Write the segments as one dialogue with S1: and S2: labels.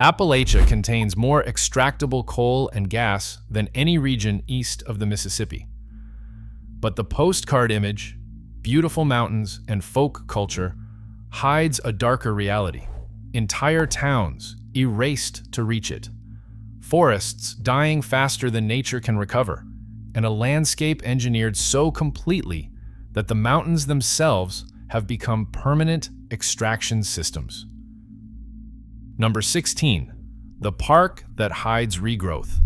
S1: Appalachia contains more extractable coal and gas than any region east of the Mississippi. But the postcard image, beautiful mountains, and folk culture hides a darker reality. Entire towns erased to reach it. Forests dying faster than nature can recover, and a landscape engineered so completely that the mountains themselves have become permanent extraction systems. Number 16. The park that hides regrowth.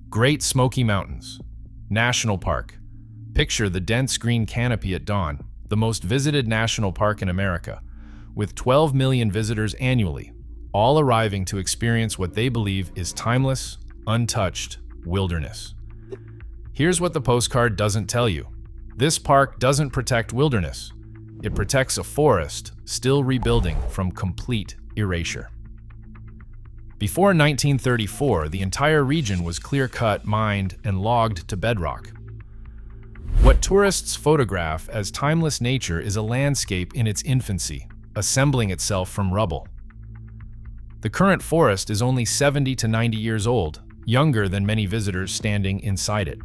S1: Great Smoky Mountains National Park. Picture the dense green canopy at dawn, the most visited national park in America, with 12 million visitors annually, all arriving to experience what they believe is timeless, untouched wilderness. Here's what the postcard doesn't tell you. This park doesn't protect wilderness. It protects a forest still rebuilding from complete erasure. Before 1934, the entire region was clear-cut, mined, and logged to bedrock. What tourists photograph as timeless nature is a landscape in its infancy, assembling itself from rubble. The current forest is only 70 to 90 years old, younger than many visitors standing inside it.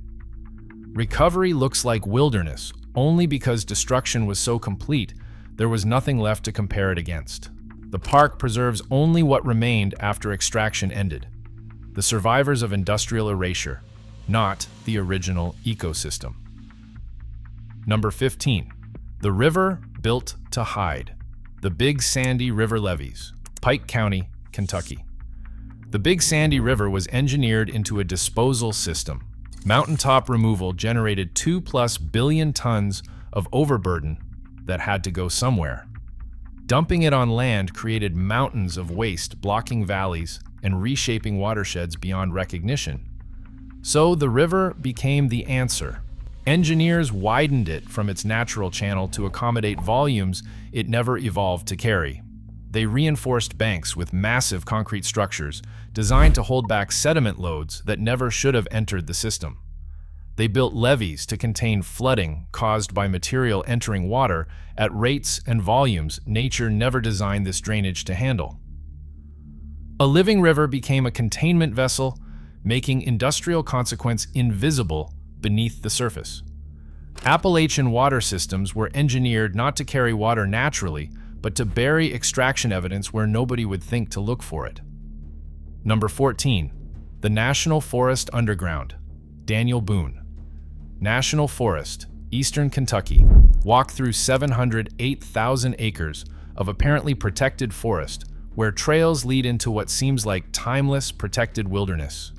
S1: Recovery looks like wilderness only because destruction was so complete there was nothing left to compare it against. The park preserves only what remained after extraction ended, the survivors of industrial erasure, not the original ecosystem. Number 15. The river built to hide. The Big Sandy River Levees, Pike County, Kentucky. The Big Sandy River was engineered into a disposal system. Mountaintop removal generated 2+ billion tons of overburden that had to go somewhere. Dumping it on land created mountains of waste, blocking valleys and reshaping watersheds beyond recognition. So the river became the answer. Engineers widened it from its natural channel to accommodate volumes it never evolved to carry. They reinforced banks with massive concrete structures designed to hold back sediment loads that never should have entered the system. They built levees to contain flooding caused by material entering water at rates and volumes nature never designed this drainage to handle. A living river became a containment vessel, making industrial consequence invisible beneath the surface. Appalachian water systems were engineered not to carry water naturally, but to bury extraction evidence where nobody would think to look for it. Number 14. The National Forest Underground. Daniel Boone. National Forest, Eastern Kentucky. Walk through 708,000 acres of apparently protected forest, where trails lead into what seems like timeless, protected wilderness.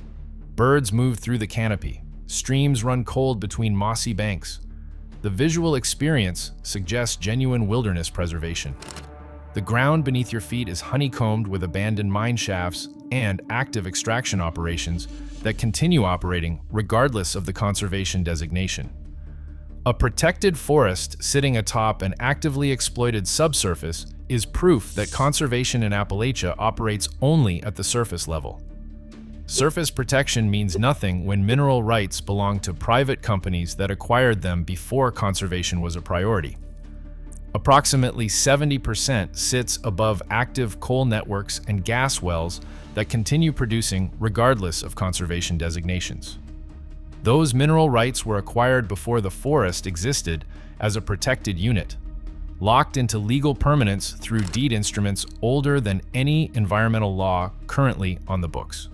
S1: Birds move through the canopy. Streams run cold between mossy banks. The visual experience suggests genuine wilderness preservation. The ground beneath your feet is honeycombed with abandoned mine shafts and active extraction operations that continue operating regardless of the conservation designation. A protected forest sitting atop an actively exploited subsurface is proof that conservation in Appalachia operates only at the surface level. Surface protection means nothing when mineral rights belong to private companies that acquired them before conservation was a priority. Approximately 70% sits above active coal networks and gas wells that continue producing regardless of conservation designations. Those mineral rights were acquired before the forest existed as a protected unit, locked into legal permanence through deed instruments older than any environmental law currently on the books.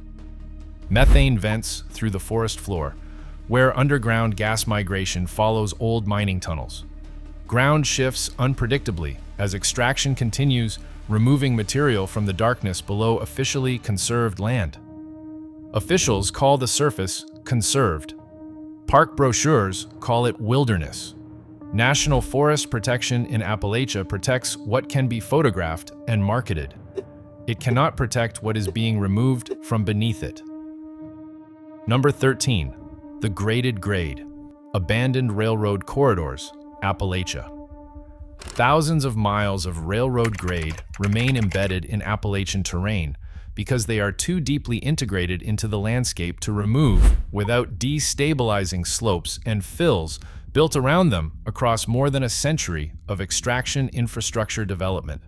S1: Methane vents through the forest floor, where underground gas migration follows old mining tunnels. Ground shifts unpredictably as extraction continues, removing material from the darkness below officially conserved land. Officials call the surface conserved. Park brochures call it wilderness. National Forest Protection in Appalachia protects what can be photographed and marketed. It cannot protect what is being removed from beneath it. Number 13. The Graded Grade. Abandoned Railroad Corridors, Appalachia. Thousands of miles of railroad grade remain embedded in Appalachian terrain because they are too deeply integrated into the landscape to remove without destabilizing slopes and fills built around them across more than a century of extraction infrastructure development.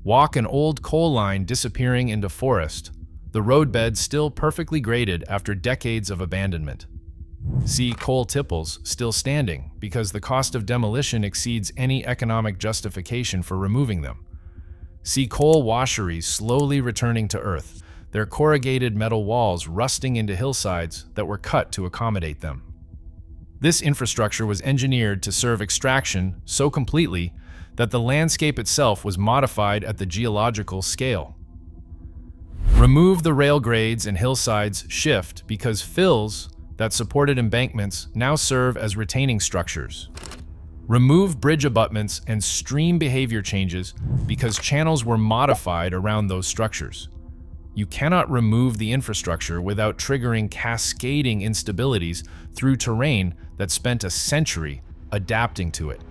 S1: Walk an old coal line disappearing into forest, the roadbed still perfectly graded after decades of abandonment. See coal tipples still standing because the cost of demolition exceeds any economic justification for removing them. See coal washeries slowly returning to earth, their corrugated metal walls rusting into hillsides that were cut to accommodate them. This infrastructure was engineered to serve extraction so completely that the landscape itself was modified at the geological scale. Remove the rail grades and hillsides shift because fills that supported embankments now serve as retaining structures. Remove bridge abutments and stream behavior changes because channels were modified around those structures. You cannot remove the infrastructure without triggering cascading instabilities through terrain that spent a century adapting to it.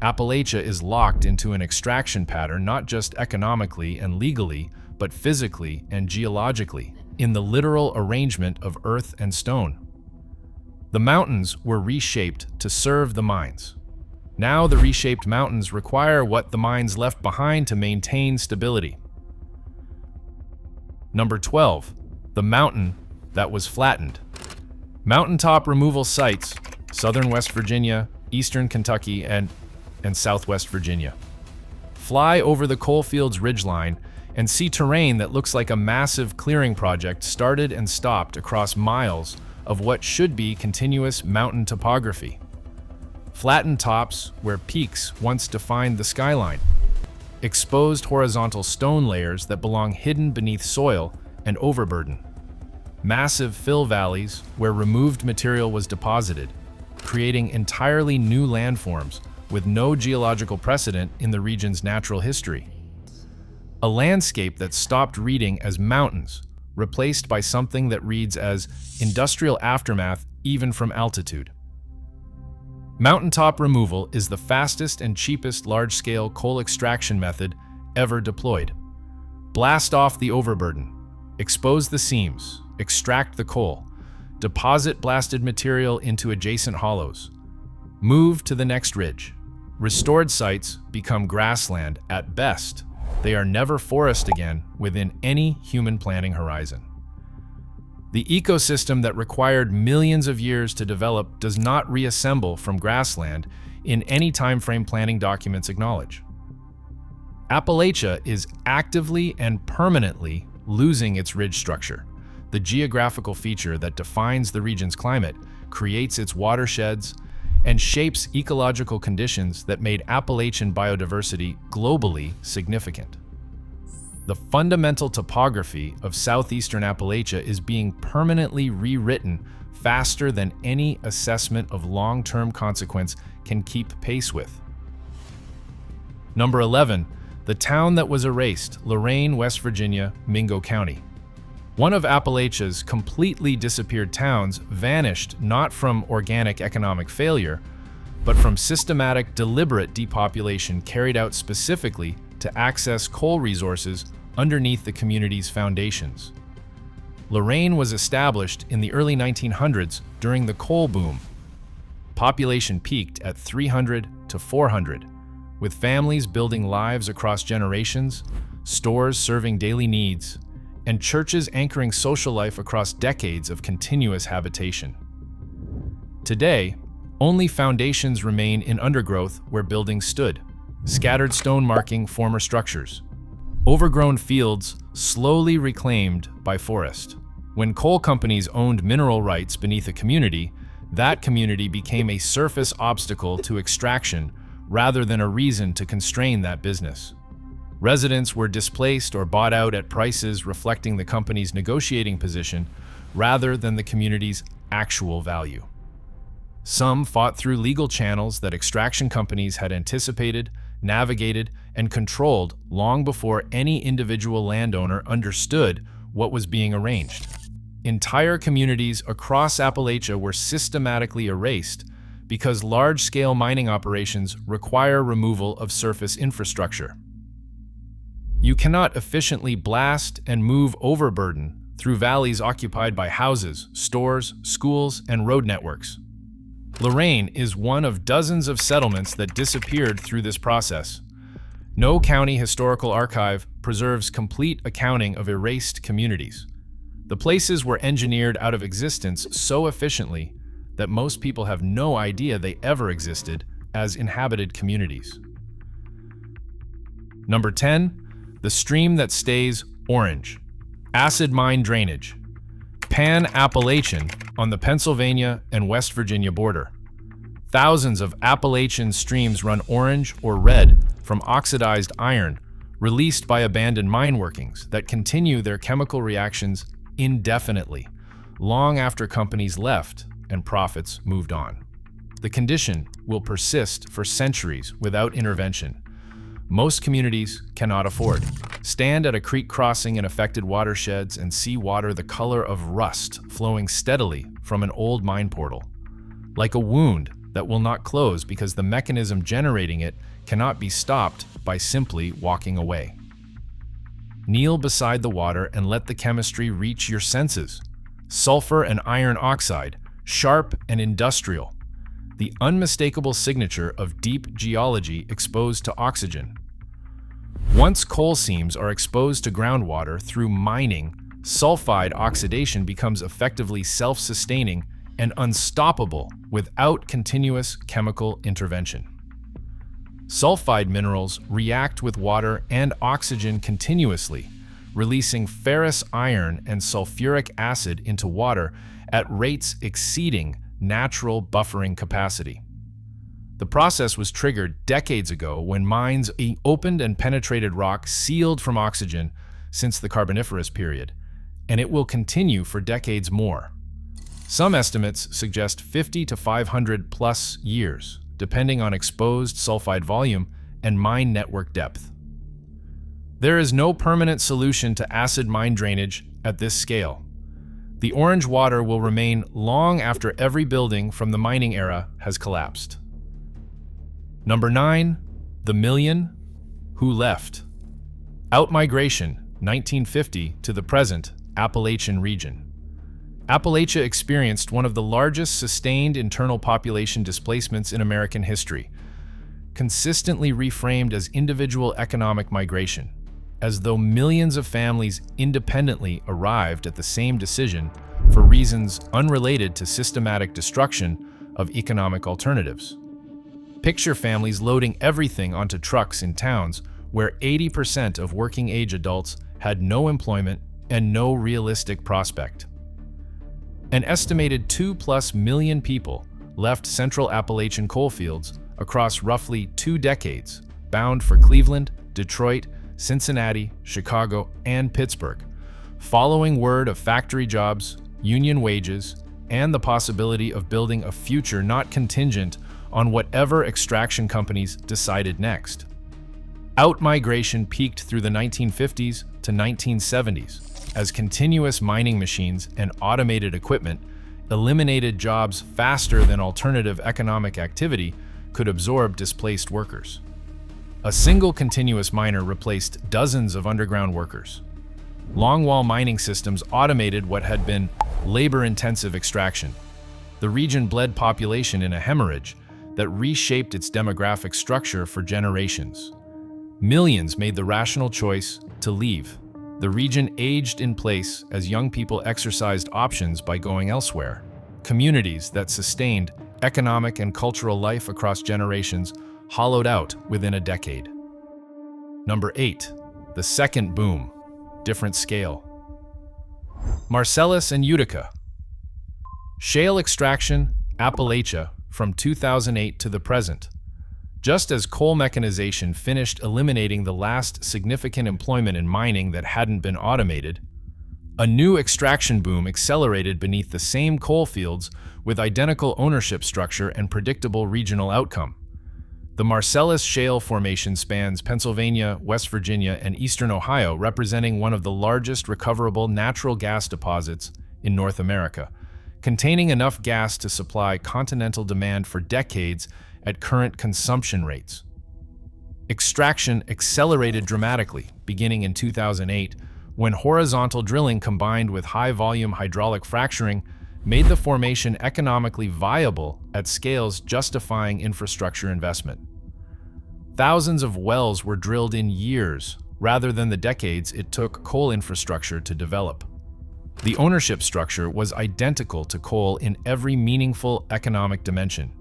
S1: Appalachia is locked into an extraction pattern not just economically and legally, but physically and geologically, in the literal arrangement of earth and stone. The mountains were reshaped to serve the mines. Now the reshaped mountains require what the mines left behind to maintain stability. Number 12, the mountain that was flattened. Mountaintop removal sites, southern West Virginia, eastern Kentucky, and southwest Virginia. Fly over the coalfields ridgeline and see terrain that looks like a massive clearing project started and stopped across miles of what should be continuous mountain topography. Flattened tops where peaks once defined the skyline. Exposed horizontal stone layers that belong hidden beneath soil and overburden. Massive fill valleys where removed material was deposited, creating entirely new landforms with no geological precedent in the region's natural history. A landscape that stopped reading as mountains, replaced by something that reads as industrial aftermath even from altitude. Mountaintop removal is the fastest and cheapest large-scale coal extraction method ever deployed. Blast off the overburden, expose the seams, extract the coal, deposit blasted material into adjacent hollows, move to the next ridge. Restored sites become grassland at best. They are never forest again within any human planning horizon. The ecosystem that required millions of years to develop does not reassemble from grassland in any timeframe planning documents acknowledge. Appalachia is actively and permanently losing its ridge structure, the geographical feature that defines the region's climate, creates its watersheds, and shapes ecological conditions that made Appalachian biodiversity globally significant. The fundamental topography of southeastern Appalachia is being permanently rewritten faster than any assessment of long-term consequence can keep pace with. Number 11, the town that was erased, Lorain, West Virginia, Mingo County. One of Appalachia's completely disappeared towns vanished not from organic economic failure, but from systematic, deliberate depopulation carried out specifically to access coal resources underneath the community's foundations. Lorain was established in the early 1900s during the coal boom. Population peaked at 300 to 400, with families building lives across generations, stores serving daily needs, and churches anchoring social life across decades of continuous habitation. Today, only foundations remain in undergrowth where buildings stood, scattered stone marking former structures. Overgrown fields slowly reclaimed by forest. When coal companies owned mineral rights beneath a community, that community became a surface obstacle to extraction rather than a reason to constrain that business. Residents were displaced or bought out at prices reflecting the company's negotiating position rather than the community's actual value. Some fought through legal channels that extraction companies had anticipated, navigated, and controlled long before any individual landowner understood what was being arranged. Entire communities across Appalachia were systematically erased because large-scale mining operations require removal of surface infrastructure. You cannot efficiently blast and move overburden through valleys occupied by houses, stores, schools, and road networks. Lorain is one of dozens of settlements that disappeared through this process. No county historical archive preserves complete accounting of erased communities. The places were engineered out of existence so efficiently that most people have no idea they ever existed as inhabited communities. Number 10, the stream that stays orange. Acid mine drainage. Appalachian on the Pennsylvania and West Virginia border. Thousands of Appalachian streams run orange or red from oxidized iron released by abandoned mine workings that continue their chemical reactions indefinitely, long after companies left and profits moved on. The condition will persist for centuries without intervention. Most communities cannot afford. Stand at a creek crossing in affected watersheds and see water the color of rust flowing steadily from an old mine portal, like a wound that will not close because the mechanism generating it cannot be stopped by simply walking away. Kneel beside the water and let the chemistry reach your senses. Sulfur and iron oxide, sharp and industrial. The unmistakable signature of deep geology exposed to oxygen. Once coal seams are exposed to groundwater through mining, sulfide oxidation becomes effectively self-sustaining and unstoppable without continuous chemical intervention. Sulfide minerals react with water and oxygen continuously, releasing ferrous iron and sulfuric acid into water at rates exceeding natural buffering capacity. The process was triggered decades ago when mines opened and penetrated rock sealed from oxygen since the Carboniferous period, and it will continue for decades more. Some estimates suggest 50 to 500 plus years, depending on exposed sulfide volume and mine network depth. There is no permanent solution to acid mine drainage at this scale. The orange water will remain long after every building from the mining era has collapsed. Number 9, the million who left. Outmigration, 1950 to the present, Appalachian region. Appalachia experienced one of the largest sustained internal population displacements in American history, consistently reframed as individual economic migration, as though millions of families independently arrived at the same decision for reasons unrelated to systematic destruction of economic alternatives. Picture families loading everything onto trucks in towns where 80% of working-age adults had no employment and no realistic prospect. An estimated 2+ million people left central Appalachian coalfields across roughly 2 decades, bound for Cleveland, Detroit, Cincinnati, Chicago, and Pittsburgh, following word of factory jobs, union wages, and the possibility of building a future not contingent on whatever extraction companies decided next. Outmigration peaked through the 1950s to 1970s, as continuous mining machines and automated equipment eliminated jobs faster than alternative economic activity could absorb displaced workers. A single continuous miner replaced dozens of underground workers. Longwall mining systems automated what had been labor-intensive extraction. The region bled population in a hemorrhage that reshaped its demographic structure for generations. Millions made the rational choice to leave. The region aged in place as young people exercised options by going elsewhere. Communities that sustained economic and cultural life across generations hollowed out within a decade. Number 8, the second boom, different scale. Marcellus and Utica. Shale extraction, Appalachia, from 2008 to the present. Just as coal mechanization finished eliminating the last significant employment in mining that hadn't been automated, a new extraction boom accelerated beneath the same coal fields with identical ownership structure and predictable regional outcome. The Marcellus Shale Formation spans Pennsylvania, West Virginia, and eastern Ohio, representing one of the largest recoverable natural gas deposits in North America, containing enough gas to supply continental demand for decades at current consumption rates. Extraction accelerated dramatically, beginning in 2008, when horizontal drilling combined with high-volume hydraulic fracturing made the formation economically viable at scales justifying infrastructure investment. Thousands of wells were drilled in years, rather than the decades it took coal infrastructure to develop. The ownership structure was identical to coal in every meaningful economic dimension.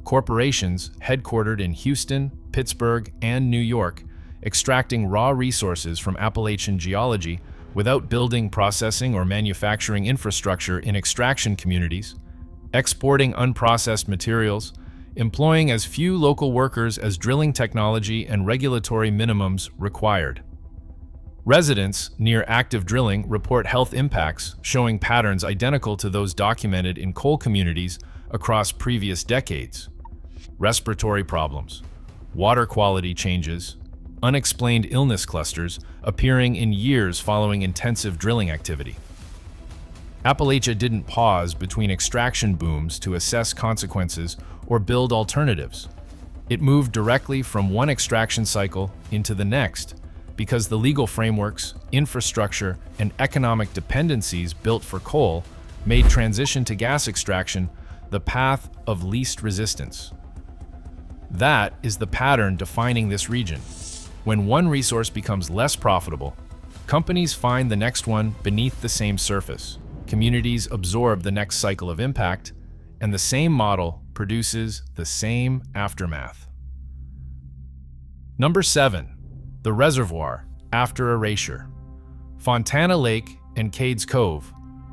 S1: Corporations headquartered in Houston, Pittsburgh, and New York, extracting raw resources from Appalachian geology without building processing or manufacturing infrastructure in extraction communities, exporting unprocessed materials, employing as few local workers as drilling technology and regulatory minimums required. Residents near active drilling report health impacts showing patterns identical to those documented in coal communities across previous decades. Respiratory problems, water quality changes, unexplained illness clusters appearing in years following intensive drilling activity. Appalachia didn't pause between extraction booms to assess consequences or build alternatives. It moved directly from one extraction cycle into the next because the legal frameworks, infrastructure, and economic dependencies built for coal made transition to gas extraction the path of least resistance. That is the pattern defining this region. When one resource becomes less profitable, companies find the next one beneath the same surface. Communities absorb the next cycle of impact, and the same model produces the same aftermath. Number 7. The reservoir after erasure. Fontana Lake and Cades Cove,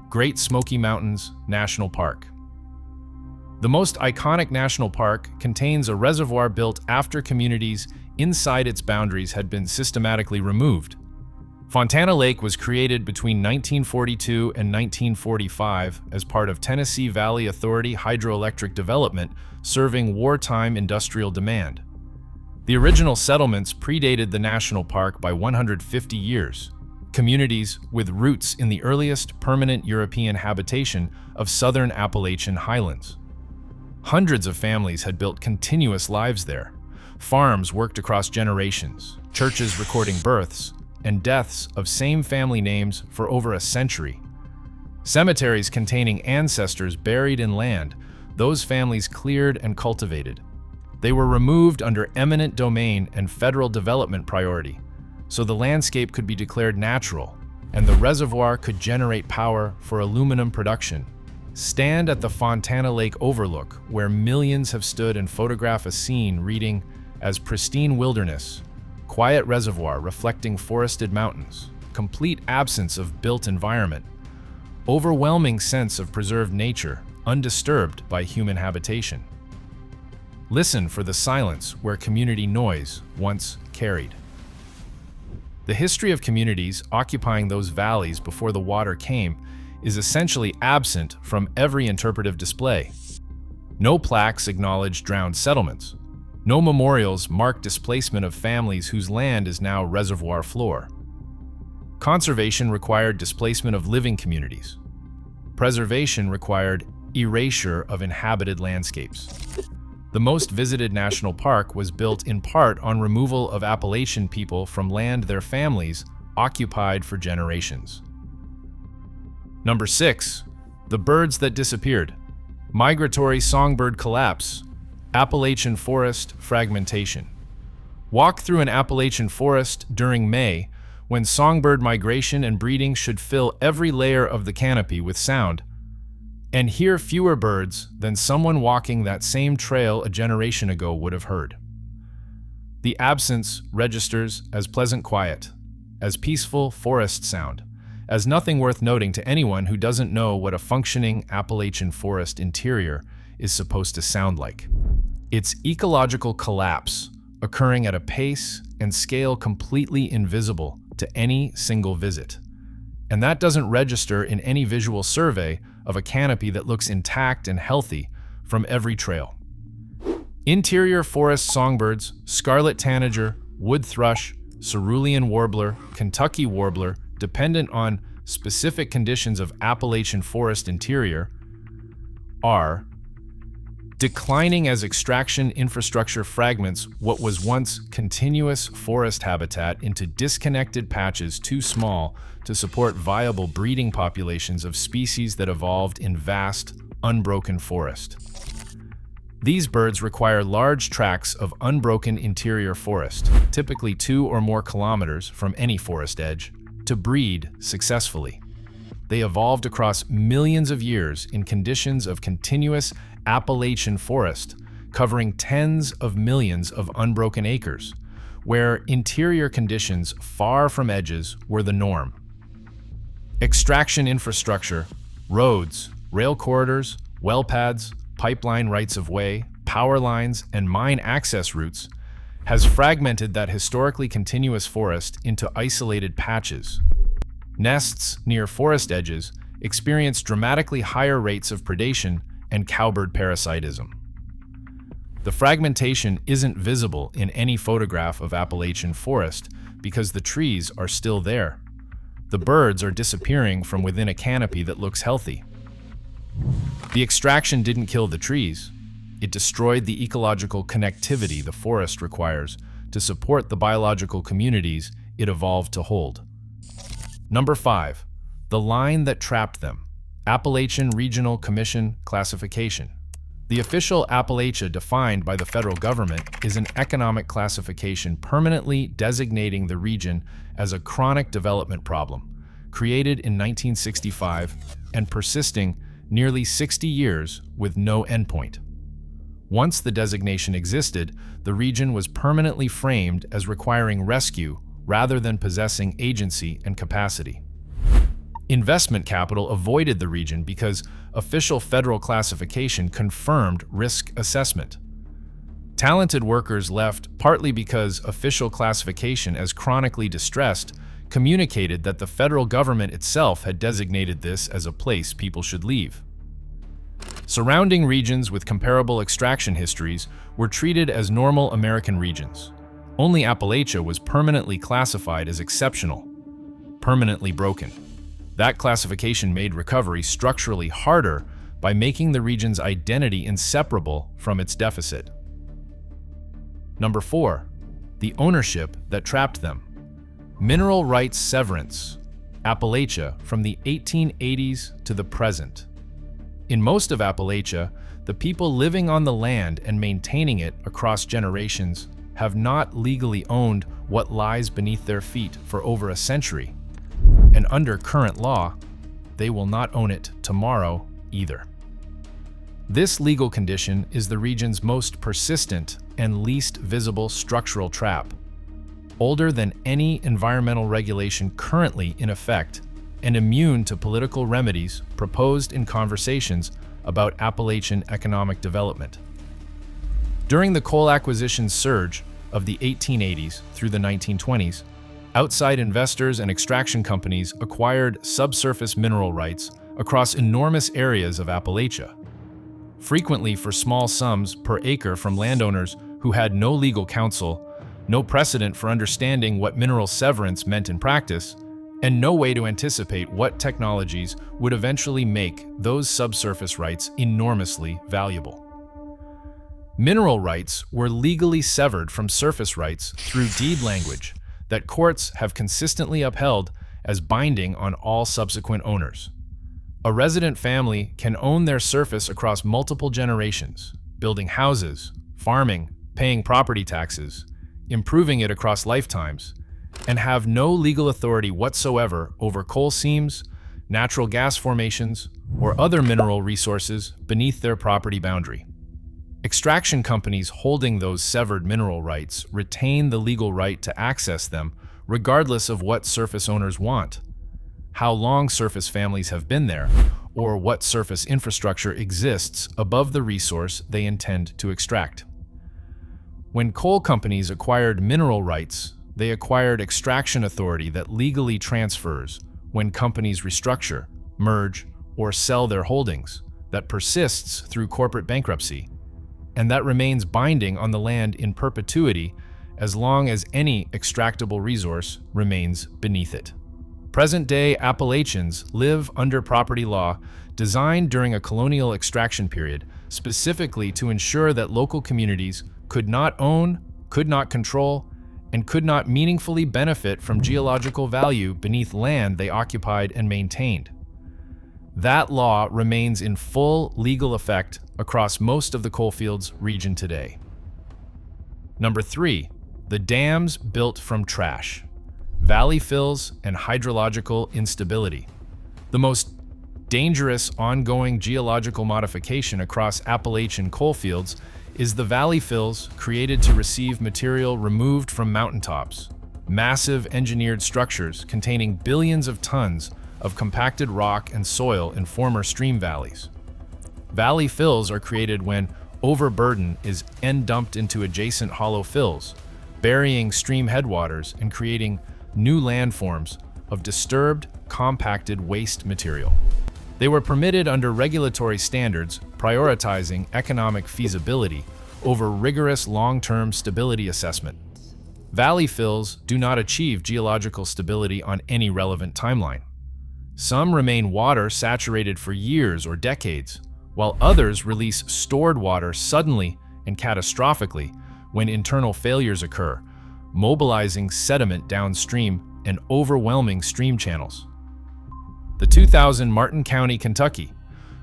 S1: Great Smoky Mountains National Park. The most iconic national park contains a reservoir built after communities inside its boundaries had been systematically removed. Fontana Lake was created between 1942 and 1945 as part of Tennessee Valley Authority hydroelectric development serving wartime industrial demand. The original settlements predated the national park by 150 years, communities with roots in the earliest permanent European habitation of southern Appalachian highlands. Hundreds of families had built continuous lives there. Farms worked across generations, churches recording births and deaths of same family names for over a century. Cemeteries containing ancestors buried in land those families cleared and cultivated. They were removed under eminent domain and federal development priority, so the landscape could be declared natural and the reservoir could generate power for aluminum production. Stand at the Fontana Lake overlook, where millions have stood, and photograph a scene reading as pristine wilderness, quiet reservoir reflecting forested mountains, complete absence of built environment, overwhelming sense of preserved nature, undisturbed by human habitation. Listen for the silence where community noise once carried. The history of communities occupying those valleys before the water came is essentially absent from every interpretive display. No plaques acknowledge drowned settlements. No memorials mark displacement of families whose land is now reservoir floor. Conservation required displacement of living communities. Preservation required erasure of inhabited landscapes. The most visited national park was built in part on removal of Appalachian people from land their families occupied for generations. Number 6. The birds that disappeared. Migratory songbird collapse. Appalachian forest fragmentation. Walk through an Appalachian forest during May, when songbird migration and breeding should fill every layer of the canopy with sound, and hear fewer birds than someone walking that same trail a generation ago would have heard. The absence registers as pleasant quiet, as peaceful forest sound, as nothing worth noting to anyone who doesn't know what a functioning Appalachian forest interior is supposed to sound like. It's ecological collapse, occurring at a pace and scale completely invisible to any single visit. And that doesn't register in any visual survey of a canopy that looks intact and healthy from every trail. Interior forest songbirds, scarlet tanager, wood thrush, cerulean warbler, Kentucky warbler, dependent on specific conditions of Appalachian forest interior, are declining as extraction infrastructure fragments what was once continuous forest habitat into disconnected patches too small to support viable breeding populations of species that evolved in vast, unbroken forest. These birds require large tracts of unbroken interior forest, typically 2 or more kilometers from any forest edge, to breed successfully. They evolved across millions of years in conditions of continuous Appalachian forest, covering tens of millions of unbroken acres, where interior conditions far from edges were the norm. Extraction infrastructure, roads, rail corridors, well pads, pipeline rights-of-way, power lines, and mine access routes has fragmented that historically continuous forest into isolated patches. Nests near forest edges experience dramatically higher rates of predation and cowbird parasitism. The fragmentation isn't visible in any photograph of Appalachian forest because the trees are still there. The birds are disappearing from within a canopy that looks healthy. The extraction didn't kill the trees. It destroyed the ecological connectivity the forest requires to support the biological communities it evolved to hold. Number 5. The line that trapped them. Appalachian Regional Commission classification. The official Appalachia defined by the federal government is an economic classification permanently designating the region as a chronic development problem, created in 1965 and persisting nearly 60 years with no endpoint. Once the designation existed, the region was permanently framed as requiring rescue rather than possessing agency and capacity. Investment capital avoided the region because official federal classification confirmed risk assessment. Talented workers left partly because official classification as chronically distressed communicated that the federal government itself had designated this as a place people should leave. Surrounding regions with comparable extraction histories were treated as normal American regions. Only Appalachia was permanently classified as exceptional, permanently broken. That classification made recovery structurally harder by making the region's identity inseparable from its deficit. Number 4. The ownership that trapped them. Mineral rights severance. Appalachia from the 1880s to the present. In most of Appalachia, the people living on the land and maintaining it across generations have not legally owned what lies beneath their feet for over a century. And under current law, they will not own it tomorrow either. This legal condition is the region's most persistent and least visible structural trap, older than any environmental regulation currently in effect, and immune to political remedies proposed in conversations about Appalachian economic development. During the coal acquisition surge of the 1880s through the 1920s, outside investors and extraction companies acquired subsurface mineral rights across enormous areas of Appalachia, frequently for small sums per acre from landowners who had no legal counsel, no precedent for understanding what mineral severance meant in practice, and no way to anticipate what technologies would eventually make those subsurface rights enormously valuable. Mineral rights were legally severed from surface rights through deed language that courts have consistently upheld as binding on all subsequent owners. A resident family can own their surface across multiple generations, building houses, farming, paying property taxes, improving it across lifetimes, and have no legal authority whatsoever over coal seams, natural gas formations, or other mineral resources beneath their property boundary. Extraction companies holding those severed mineral rights retain the legal right to access them regardless of what surface owners want, how long surface families have been there, or what surface infrastructure exists above the resource they intend to extract. When coal companies acquired mineral rights, they acquired extraction authority that legally transfers when companies restructure, merge, or sell their holdings, that persists through corporate bankruptcy, and that remains binding on the land in perpetuity as long as any extractable resource remains beneath it. Present-day Appalachians live under property law designed during a colonial extraction period specifically to ensure that local communities could not own, could not control, and could not meaningfully benefit from geological value beneath land they occupied and maintained. That law remains in full legal effect across most of the coalfields region today. Number 3, the dams built from trash. Valley fills and hydrological instability. The most dangerous ongoing geological modification across Appalachian coalfields is the valley fills created to receive material removed from mountaintops. Massive engineered structures containing billions of tons of compacted rock and soil in former stream valleys. Valley fills are created when overburden is end-dumped into adjacent hollow fills, burying stream headwaters and creating new landforms of disturbed, compacted waste material. They were permitted under regulatory standards prioritizing economic feasibility over rigorous long-term stability assessment. Valley fills do not achieve geological stability on any relevant timeline. Some remain water saturated for years or decades, while others release stored water suddenly and catastrophically when internal failures occur, mobilizing sediment downstream and overwhelming stream channels. The 2000 Martin County, Kentucky,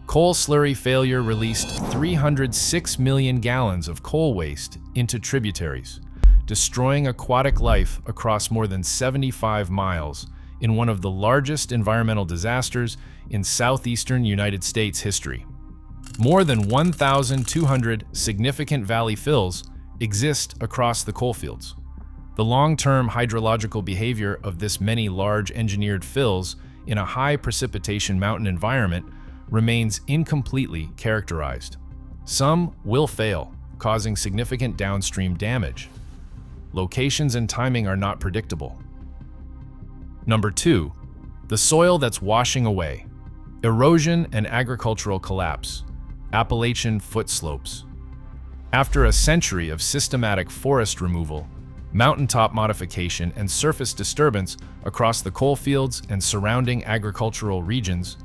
S1: coal slurry failure released 306 million gallons of coal waste into tributaries, destroying aquatic life across more than 75 miles in one of the largest environmental disasters in southeastern United States history. More than 1,200 significant valley fills exist across the coalfields. The long-term hydrological behavior of this many large engineered fills in a high precipitation mountain environment remains incompletely characterized. Some will fail, causing significant downstream damage. Locations and timing are not predictable. Number 2, the soil that's washing away. Erosion and agricultural collapse. Appalachian foot slopes. After a century of systematic forest removal, mountaintop modification, and surface disturbance across the coalfields and surrounding agricultural regions,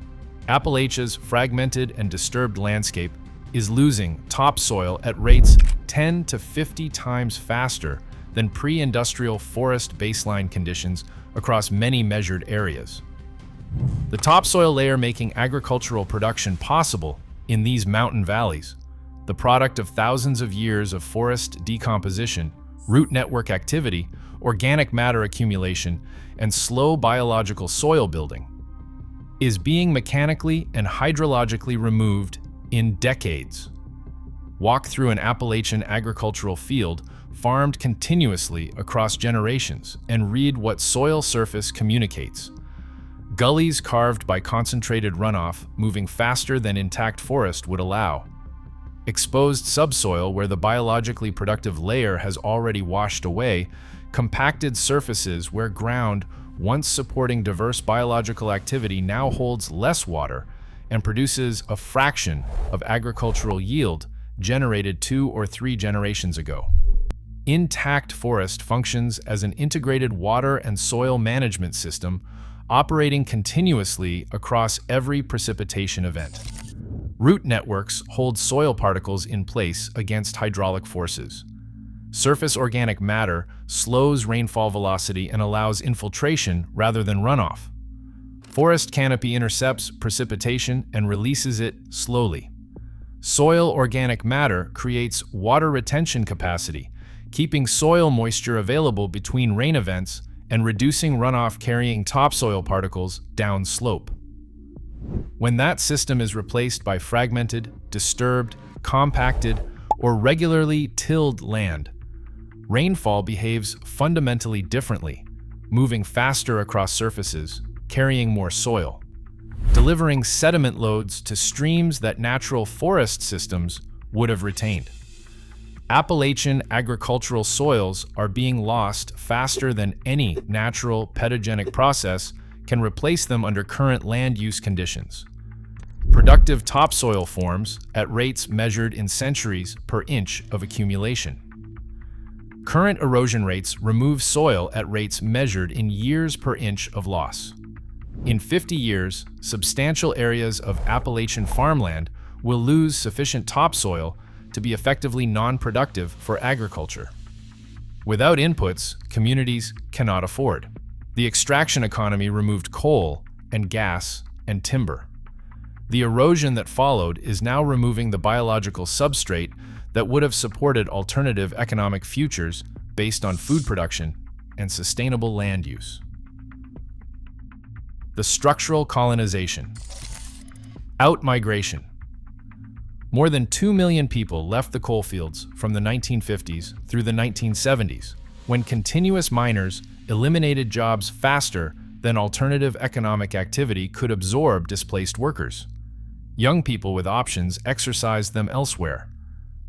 S1: Appalachia's fragmented and disturbed landscape is losing topsoil at rates 10 to 50 times faster than pre-industrial forest baseline conditions across many measured areas. The topsoil layer making agricultural production possible in these mountain valleys, the product of thousands of years of forest decomposition, root network activity, organic matter accumulation, and slow biological soil building, is being mechanically and hydrologically removed in decades. Walk through an Appalachian agricultural field farmed continuously across generations and read what soil surface communicates. Gullies carved by concentrated runoff moving faster than intact forest would allow. Exposed subsoil where the biologically productive layer has already washed away, compacted surfaces where ground, once supporting diverse biological activity, now holds less water and produces a fraction of agricultural yield generated 2 or 3 generations ago. Intact forest functions as an integrated water and soil management system operating continuously across every precipitation event. Root networks hold soil particles in place against hydraulic forces. Surface organic matter slows rainfall velocity and allows infiltration rather than runoff. Forest canopy intercepts precipitation and releases it slowly. Soil organic matter creates water retention capacity, keeping soil moisture available between rain events and reducing runoff carrying topsoil particles downslope. When that system is replaced by fragmented, disturbed, compacted, or regularly tilled land, rainfall behaves fundamentally differently, moving faster across surfaces, carrying more soil, delivering sediment loads to streams that natural forest systems would have retained. Appalachian agricultural soils are being lost faster than any natural pedogenic process can replace them under current land use conditions. Productive topsoil forms at rates measured in centuries per inch of accumulation. Current erosion rates remove soil at rates measured in years per inch of loss. In 50 years, substantial areas of Appalachian farmland will lose sufficient topsoil to be effectively non-productive for agriculture. Without inputs, communities cannot afford. The extraction economy removed coal and gas and timber. The erosion that followed is now removing the biological substrate that would have supported alternative economic futures based on food production and sustainable land use. The structural colonization. Out-migration. More than 2 million people left the coalfields from the 1950s through the 1970s, when continuous miners eliminated jobs faster than alternative economic activity could absorb displaced workers. Young people with options exercised them elsewhere.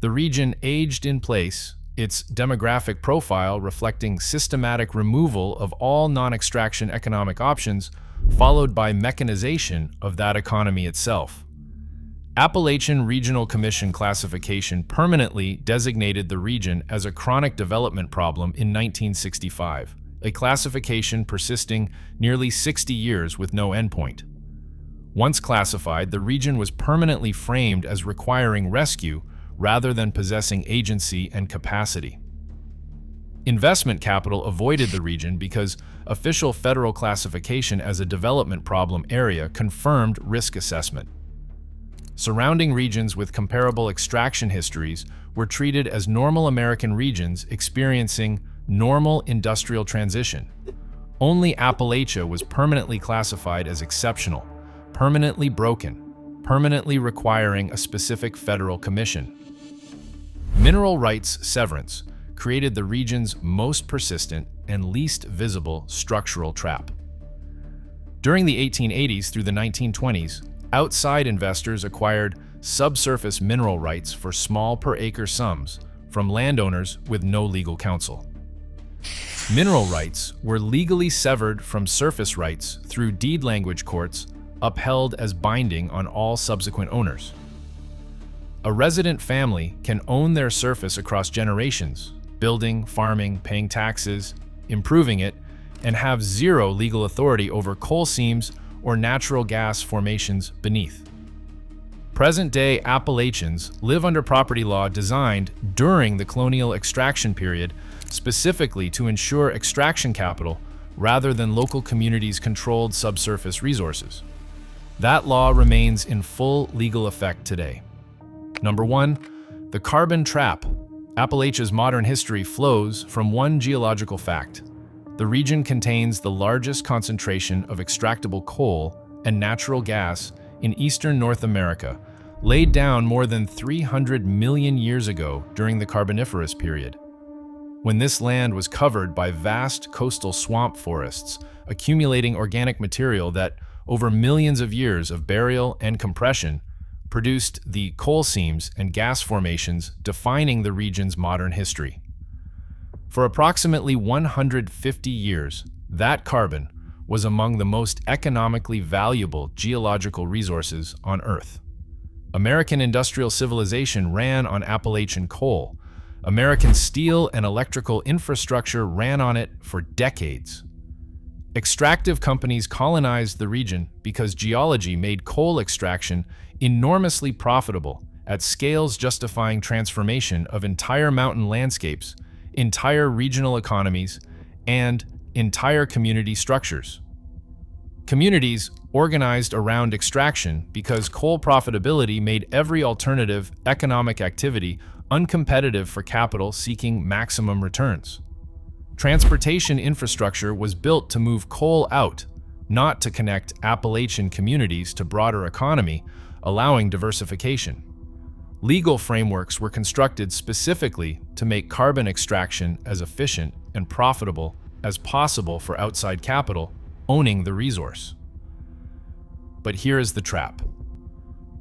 S1: The region aged in place, its demographic profile reflecting systematic removal of all non-extraction economic options, followed by mechanization of that economy itself. Appalachian Regional Commission classification permanently designated the region as a chronic development problem in 1965, a classification persisting nearly 60 years with no endpoint. Once classified, the region was permanently framed as requiring rescue rather than possessing agency and capacity. Investment capital avoided the region because official federal classification as a development problem area confirmed risk assessment. Surrounding regions with comparable extraction histories were treated as normal American regions experiencing normal industrial transition. Only Appalachia was permanently classified as exceptional, permanently broken, permanently requiring a specific federal commission. Mineral rights severance created the region's most persistent and least visible structural trap. During the 1880s through the 1920s, outside investors acquired subsurface mineral rights for small per-acre sums from landowners with no legal counsel. Mineral rights were legally severed from surface rights through deed language courts upheld as binding on all subsequent owners. A resident family can own their surface across generations, building, farming, paying taxes, improving it, and have zero legal authority over coal seams or natural gas formations beneath. Present-day Appalachians live under property law designed during the colonial extraction period specifically to ensure extraction capital rather than local communities' controlled subsurface resources. That law remains in full legal effect today. Number 1, the carbon trap. Appalachia's modern history flows from one geological fact. The region contains the largest concentration of extractable coal and natural gas in eastern North America, laid down more than 300 million years ago during the Carboniferous period. When this land was covered by vast coastal swamp forests, accumulating organic material that, over millions of years of burial and compression, produced the coal seams and gas formations defining the region's modern history. For approximately 150 years, that carbon was among the most economically valuable geological resources on Earth. American industrial civilization ran on Appalachian coal. American steel and electrical infrastructure ran on it for decades. Extractive companies colonized the region because geology made coal extraction enormously profitable at scales justifying transformation of entire mountain landscapes, entire regional economies, and entire community structures. Communities organized around extraction because coal profitability made every alternative economic activity uncompetitive for capital seeking maximum returns. Transportation infrastructure was built to move coal out, not to connect Appalachian communities to broader economy, allowing diversification. Legal frameworks were constructed specifically to make carbon extraction as efficient and profitable as possible for outside capital owning the resource. But here is the trap.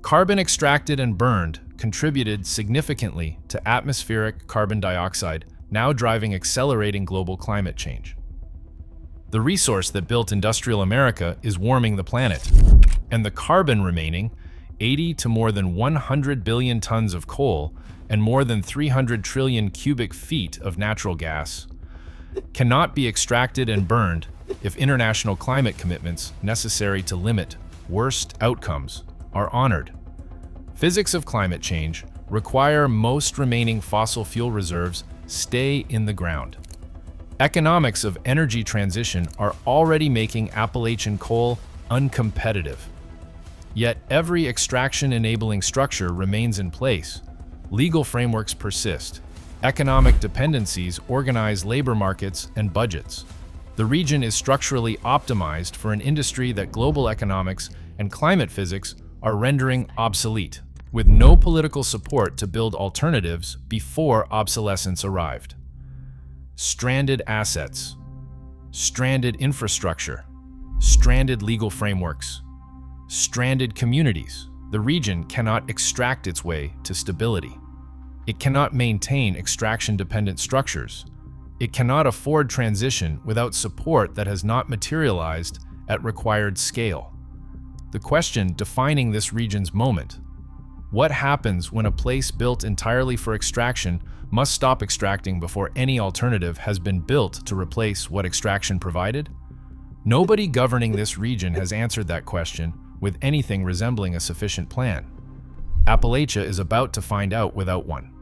S1: Carbon extracted and burned contributed significantly to atmospheric carbon dioxide, now driving accelerating global climate change. The resource that built industrial America is warming the planet, and the carbon remaining, 80 to more than 100 billion tons of coal and more than 300 trillion cubic feet of natural gas, cannot be extracted and burned if international climate commitments necessary to limit worst outcomes are honored. Physics of climate change require most remaining fossil fuel reserves stay in the ground. Economics of energy transition are already making Appalachian coal uncompetitive. Yet every extraction-enabling structure remains in place. Legal frameworks persist. Economic dependencies organize labor markets and budgets. The region is structurally optimized for an industry that global economics and climate physics are rendering obsolete, with no political support to build alternatives before obsolescence arrived. Stranded assets, stranded infrastructure, stranded legal frameworks, stranded communities. The region cannot extract its way to stability. It cannot maintain extraction-dependent structures. It cannot afford transition without support that has not materialized at required scale. The question defining this region's moment: what happens when a place built entirely for extraction must stop extracting before any alternative has been built to replace what extraction provided? Nobody governing this region has answered that question with anything resembling a sufficient plan. Appalachia is about to find out without one.